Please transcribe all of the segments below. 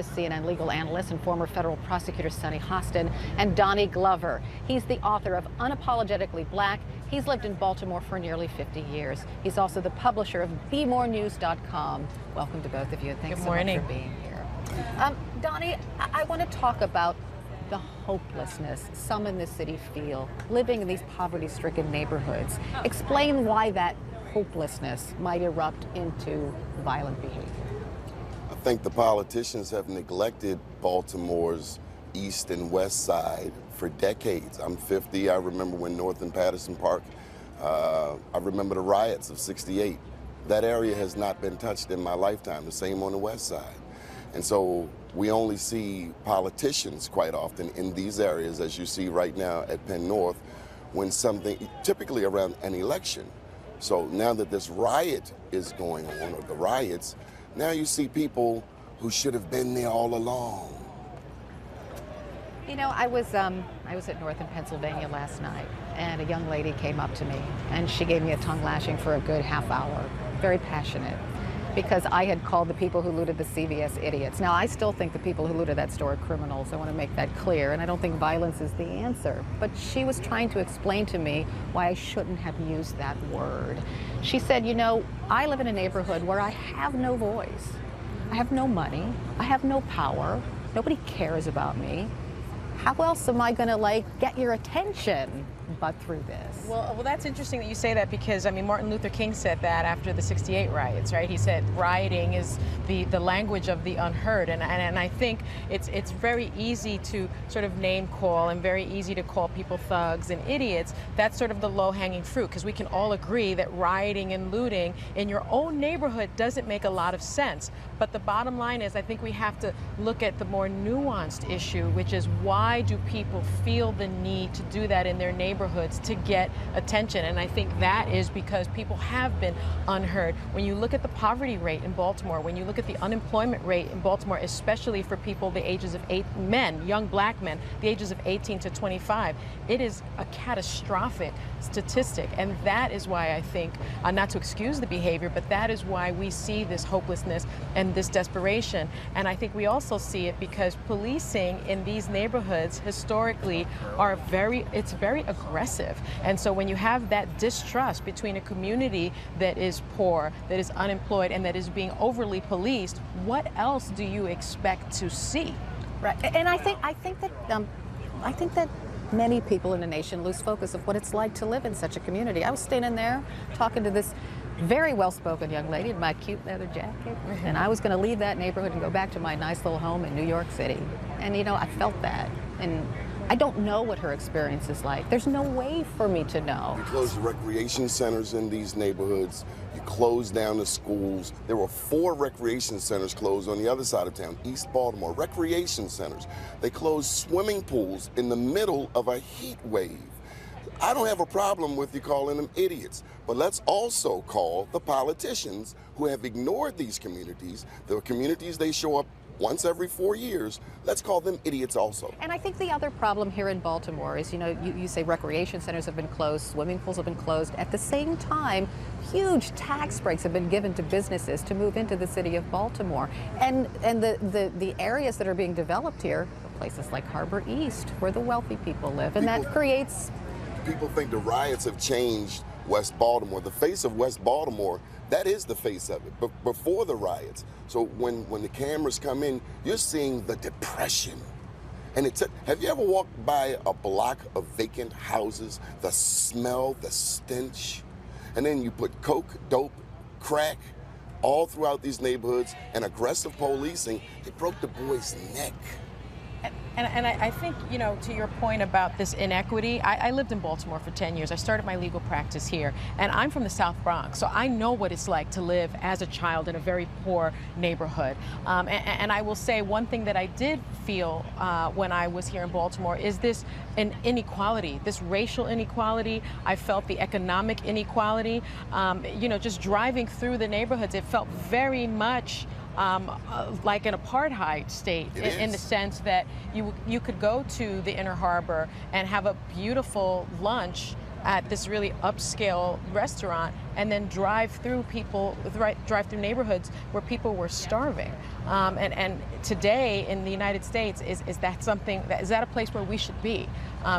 CNN legal analyst and former federal prosecutor Sonny Hostin, and Doni Glover. He's the author of Unapologetically Black. He's lived in Baltimore for nearly 50 years. He's also the publisher of BeMoreNews.com. Welcome to both of you. Thanks so much for being here. Doni, I want to talk about the hopelessness some in the city feel living in these poverty-stricken neighborhoods. Explain why that hopelessness might erupt into violent behavior. I think the politicians have neglected Baltimore's east and west side for decades. I'm 50. I remember when North and Patterson Park, I remember the riots of '68. That area has not been touched in my lifetime, the same on the west side. And so we only see politicians quite often in these areas, as you see right now at Penn North, when something, typically around an election. So now that this riot is going on, or the riots, now you see people who should have been there all along. You know, I was at North in Pennsylvania last night, and a young lady came up to me, and she gave me a tongue lashing for a good half hour, very passionate, because I had called the people who looted the CVS idiots. Now, I still think the people who looted that store are criminals. I want to make that clear, and I don't think violence is the answer. But she was trying to explain to me why I shouldn't have used that word. She said, you know, I live in a neighborhood where I have no voice. I have no money. I have no power. Nobody cares about me. How else am I going to, like, get your attention but through this? Well, that's interesting that you say that, because, I mean, Martin Luther King said that after the '68 riots, right? He said rioting is the language of the unheard, and I think it's very easy to sort of name call and very easy to call people thugs and idiots. That's sort of the low-hanging fruit, because we can all agree that rioting and looting in your own neighborhood doesn't make a lot of sense. But the bottom line is, I think we have to look at the more nuanced issue, which is, why do people feel the need to do that in their neighborhoods to get attention? And I think that is because people have been unheard. When you look at the poverty rate in Baltimore, when you look at the unemployment rate in Baltimore, especially for people the ages of young black men, the ages of 18 to 25, it is a catastrophic statistic. And that is why I think, not to excuse the behavior, but that is why we see this hopelessness and this desperation. And I think we also see it because policing in these neighborhoods historically it's very aggressive. And so when you have that distrust between a community that is poor, that is unemployed, and that is being overly policed, what else do you expect to see? Right. And I think that many people in the nation lose focus of what it's like to live in such a community. I was standing there talking to this very well-spoken young lady in my cute leather jacket, and I was going to leave that neighborhood and go back to my nice little home in New York City. And, you know, I felt that. And I don't know what her experience is like. There's no way for me to know. You close recreation centers in these neighborhoods. You close down the schools. There were 4 recreation centers closed on the other side of town, East Baltimore. Recreation centers. They closed swimming pools in the middle of a heat wave. I don't have a problem with you calling them idiots, but let's also call the politicians who have ignored these communities, the communities they show up once every 4 years, let's call them idiots also. And I think the other problem here in Baltimore is, you know, you say recreation centers have been closed, swimming pools have been closed. At the same time, huge tax breaks have been given to businesses to move into the city of Baltimore. And the areas that are being developed here are places like Harbor East, where the wealthy people live, and that creates... People think the riots have changed West Baltimore. The face of West Baltimore, that is the face of it, but before the riots. So when the cameras come in, you're seeing the depression. And have you ever walked by a block of vacant houses, the smell, the stench, and then you put coke, dope, crack, all throughout these neighborhoods, and aggressive policing? It broke the boy's neck. And I think, you know, to your point about this inequity, I lived in Baltimore for 10 years. I started my legal practice here, and I'm from the South Bronx, so I know what it's like to live as a child in a very poor neighborhood. And I will say one thing that I did feel when I was here in Baltimore is this inequality, this racial inequality. I felt the economic inequality. You know, just driving through the neighborhoods, it felt very much like an apartheid state in the sense that you could go to the Inner Harbor and have a beautiful lunch at this really upscale restaurant and then drive through neighborhoods where people were starving. And today in the United States, is that something, is that a place where we should be?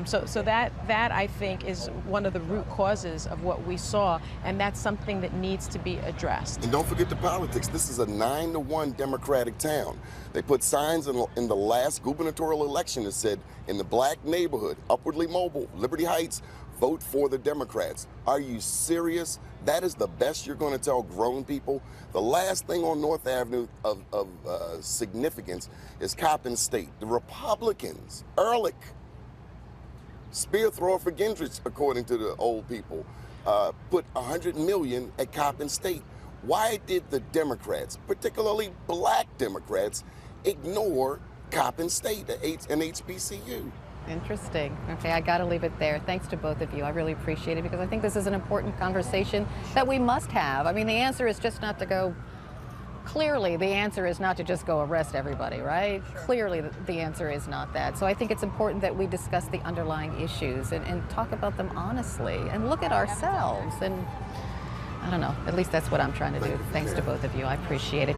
So that I think is one of the root causes of what we saw, and that's something that needs to be addressed. And don't forget the politics. This is a 9-to-1 Democratic town. They put signs in the last gubernatorial election that said, in the black neighborhood, upwardly mobile, Liberty Heights, vote for the Democrats. Are you serious? That is the best you're going to tell grown people? The last thing on North Avenue of significance is Coppin State. The Republicans, Ehrlich, spear thrower for Gingrich, according to the old people, put $100 million at Coppin State. Why did the Democrats, particularly black Democrats, ignore Coppin State and HBCU? Interesting. Okay, I got to leave it there. Thanks to both of you. I really appreciate it because I think this is an important conversation that we must have. I mean, the answer is just not to go, clearly the answer is not to just go arrest everybody, right? Sure. Clearly the answer is not that. So I think it's important that we discuss the underlying issues and talk about them honestly and look at ourselves. And I don't know, at least that's what I'm trying to do. Thanks to both of you. I appreciate it.